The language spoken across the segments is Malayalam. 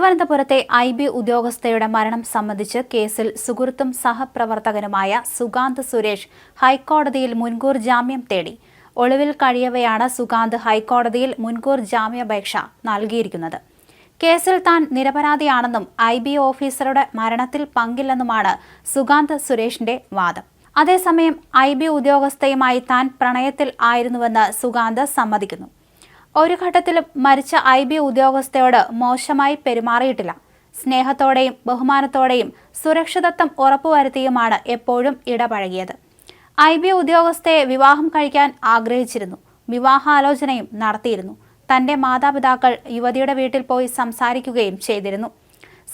തിരുവനന്തപുരത്തെ IB ഉദ്യോഗസ്ഥയുടെ മരണം സംബന്ധിച്ച് കേസിൽ സുഹൃത്തും സഹപ്രവർത്തകനുമായ സുഗാന്ത് സുരേഷ് ഹൈക്കോടതിയിൽ മുൻകൂർ ജാമ്യം തേടി. ഒളിവിൽ കഴിയവെയാണ് സുഗാന്ത് ഹൈക്കോടതിയിൽ മുൻകൂർ ജാമ്യാപേക്ഷ നൽകിയിരിക്കുന്നത്. കേസിൽ താൻ നിരപരാധിയാണെന്നും IB ഓഫീസറുടെ മരണത്തിൽ പങ്കില്ലെന്നുമാണ് സുഗാന്ത് സുരേഷിന്റെ വാദം. അതേസമയം IB ഉദ്യോഗസ്ഥയുമായി താൻ പ്രണയത്തിൽ ആയിരുന്നുവെന്ന് സുഗാന്ത് സമ്മതിക്കുന്നു. ഒരു ഘട്ടത്തിലും മരിച്ച IB ഉദ്യോഗസ്ഥയോട് മോശമായി പെരുമാറിയിട്ടില്ല. സ്നേഹത്തോടെയും ബഹുമാനത്തോടെയും സുരക്ഷിതത്വം ഉറപ്പുവരുത്തിയുമാണ് എപ്പോഴും ഇടപഴകിയത്. IB ഉദ്യോഗസ്ഥയെ വിവാഹം കഴിക്കാൻ ആഗ്രഹിച്ചിരുന്നു. വിവാഹാലോചനയും നടത്തിയിരുന്നു. തന്റെ മാതാപിതാക്കൾ യുവതിയുടെ വീട്ടിൽ പോയി സംസാരിക്കുകയും ചെയ്തിരുന്നു.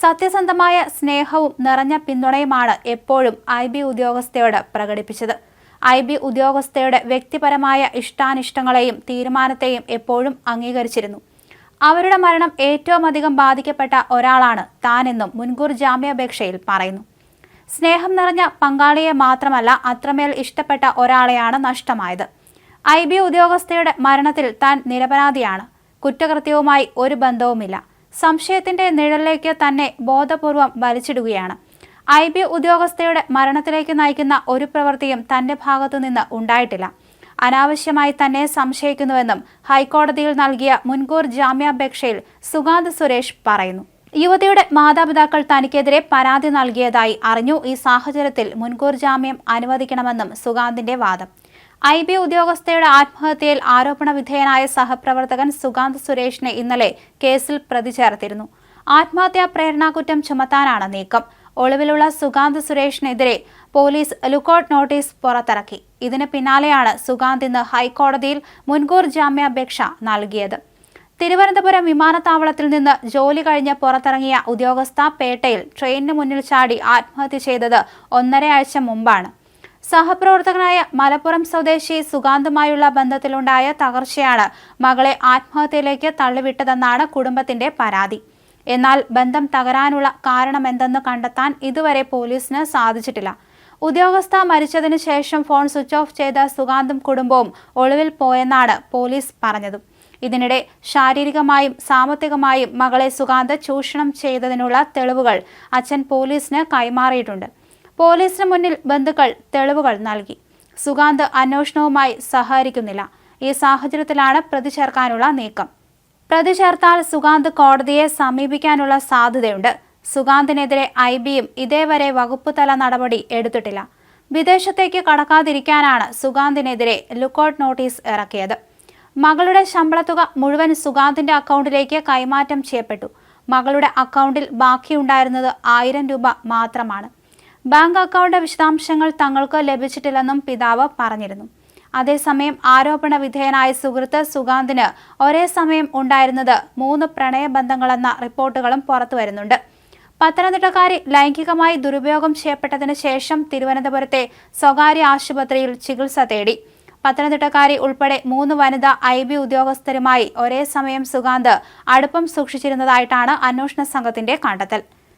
സത്യസന്ധമായ സ്നേഹവും നിറഞ്ഞ പിന്തുണയുമാണ് എപ്പോഴും IB ഉദ്യോഗസ്ഥയോട് പ്രകടിപ്പിച്ചത്. IB ഉദ്യോഗസ്ഥയുടെ വ്യക്തിപരമായ ഇഷ്ടാനിഷ്ടങ്ങളെയും തീരുമാനത്തെയും എപ്പോഴും അംഗീകരിച്ചിരുന്നു. അവരുടെ മരണം ഏറ്റവും അധികം ബാധിക്കപ്പെട്ട ഒരാളാണ് താനെന്നും മുൻകൂർ ജാമ്യാപേക്ഷയിൽ പറയുന്നു. സ്നേഹം നിറഞ്ഞ പങ്കാളിയെ മാത്രമല്ല, അത്രമേൽ ഇഷ്ടപ്പെട്ട ഒരാളെയാണ് നഷ്ടമായത്. IB ഉദ്യോഗസ്ഥയുടെ മരണത്തിൽ താൻ നിരപരാധിയാണ്. കുറ്റകൃത്യവുമായി ഒരു ബന്ധവുമില്ല. സംശയത്തിന്റെ നിഴലിലേക്ക് തന്നെ ബോധപൂർവം വലിച്ചിടുകയാണ്. IB ഉദ്യോഗസ്ഥയുടെ മരണത്തിലേക്ക് നയിക്കുന്ന ഒരു പ്രവൃത്തിയും തന്റെ ഭാഗത്തുനിന്ന് ഉണ്ടായിട്ടില്ല. അനാവശ്യമായി തന്നെ സംശയിക്കുന്നുവെന്നും ഹൈക്കോടതിയിൽ നൽകിയ മുൻകൂർ ജാമ്യാപേക്ഷയിൽ സുഗാന്ത് സുരേഷ് പറയുന്നു. യുവതിയുടെ മാതാപിതാക്കൾ തനിക്കെതിരെ പരാതി നൽകിയതായി അറിഞ്ഞു. ഈ സാഹചര്യത്തിൽ മുൻകൂർ ജാമ്യം അനുവദിക്കണമെന്നും സുഗാന്തിന്റെ വാദം. IB ഉദ്യോഗസ്ഥയുടെ ആത്മഹത്യയിൽ ആരോപണ വിധേയനായ സഹപ്രവർത്തകൻ സുഗാന്ത് സുരേഷിനെ ഇന്നലെ കേസിൽ പ്രതി ചേർത്തിരുന്നു. ആത്മഹത്യാ പ്രേരണാകുറ്റം ചുമത്താനാണ് നീക്കം. ഒളിവിലുള്ള സുഗാന്ത് സുരേഷിനെതിരെ പോലീസ് ലുക്കൌട്ട് നോട്ടീസ് പുറത്തിറക്കി. ഇതിന് പിന്നാലെയാണ് സുഗാന്ത് ഇന്ന് ഹൈക്കോടതിയിൽ മുൻകൂർ ജാമ്യാപേക്ഷ നൽകിയത്. തിരുവനന്തപുരം വിമാനത്താവളത്തിൽ നിന്ന് ജോലി കഴിഞ്ഞ് പുറത്തിറങ്ങിയ ഉദ്യോഗസ്ഥ പേട്ടയിൽ ട്രെയിനിന് മുന്നിൽ ചാടി ആത്മഹത്യ ചെയ്തത് 1.5 ആഴ്ച മുമ്പാണ്. സഹപ്രവർത്തകനായ മലപ്പുറം സ്വദേശി സുഗാന്തുമായുള്ള ബന്ധത്തിലുണ്ടായ തകർച്ചയാണ് മകളെ ആത്മഹത്യയിലേക്ക് തള്ളിവിട്ടതെന്നാണ് കുടുംബത്തിന്റെ പരാതി. എന്നാൽ ബന്ധം തകരാനുള്ള കാരണമെന്തെന്ന് കണ്ടെത്താൻ ഇതുവരെ പോലീസിന് സാധിച്ചിട്ടില്ല. ഉദ്യോഗസ്ഥ മരിച്ചതിന് ശേഷം ഫോൺ സ്വിച്ച് ഓഫ് ചെയ്ത സുഗാന്തും കുടുംബവും ഒളിവിൽ പോയെന്നാണ് പോലീസ് പറഞ്ഞത്. ഇതിനിടെ ശാരീരികമായും സാമ്പത്തികമായും മകളെ സുഗാന്ത് ചൂഷണം ചെയ്തതിനുള്ള തെളിവുകൾ അച്ഛൻ പോലീസിന് കൈമാറിയിട്ടുണ്ട്. പോലീസിന് മുന്നിൽ ബന്ധുക്കൾ തെളിവുകൾ നൽകി. സുഗാന്ത് അന്വേഷണവുമായി സഹകരിക്കുന്നില്ല. ഈ സാഹചര്യത്തിലാണ് പ്രതി ചേർക്കാനുള്ള നീക്കം. പ്രതി ചേർത്താൽ സുഗാന്ത് കോടതിയെ സമീപിക്കാനുള്ള സാധ്യതയുണ്ട്. സുഗാന്തിനെതിരെ IBയും ഇതേവരെ വകുപ്പുതല നടപടി എടുത്തിട്ടില്ല. വിദേശത്തേക്ക് കടക്കാതിരിക്കാനാണ് സുഗാന്തിനെതിരെ ലുക്കൌട്ട് നോട്ടീസ് ഇറക്കിയത്. മകളുടെ ശമ്പളത്തുക മുഴുവൻ സുഗാന്തിന്റെ അക്കൗണ്ടിലേക്ക് കൈമാറ്റം ചെയ്യപ്പെട്ടു. മകളുടെ അക്കൗണ്ടിൽ ബാക്കിയുണ്ടായിരുന്നത് 1000 രൂപ മാത്രമാണ്. ബാങ്ക് അക്കൗണ്ട് വിശദാംശങ്ങൾ തങ്ങൾക്ക് ലഭിച്ചിട്ടില്ലെന്നും പിതാവ് പറഞ്ഞിരുന്നു. അതേസമയം ആരോപണ വിധേയനായ സുഹൃത്ത് സുഗാന്തിന് ഒരേ സമയം ഉണ്ടായിരുന്നത് 3 പ്രണയബന്ധങ്ങളെന്ന റിപ്പോർട്ടുകളും പുറത്തുവരുന്നുണ്ട്. പത്തനംതിട്ടക്കാരി ലൈംഗികമായി ദുരുപയോഗം ചെയ്യപ്പെട്ടതിന് ശേഷം തിരുവനന്തപുരത്തെ സ്വകാര്യ ആശുപത്രിയിൽ ചികിത്സ തേടി. പത്തനംതിട്ടക്കാരി ഉൾപ്പെടെ 3 വനിതാ IB ഉദ്യോഗസ്ഥരുമായി ഒരേ സമയം സുഗാന്ത് അടുപ്പം സൂക്ഷിച്ചിരുന്നതായിട്ടാണ് അന്വേഷണ സംഘത്തിന്റെ കണ്ടെത്തൽ.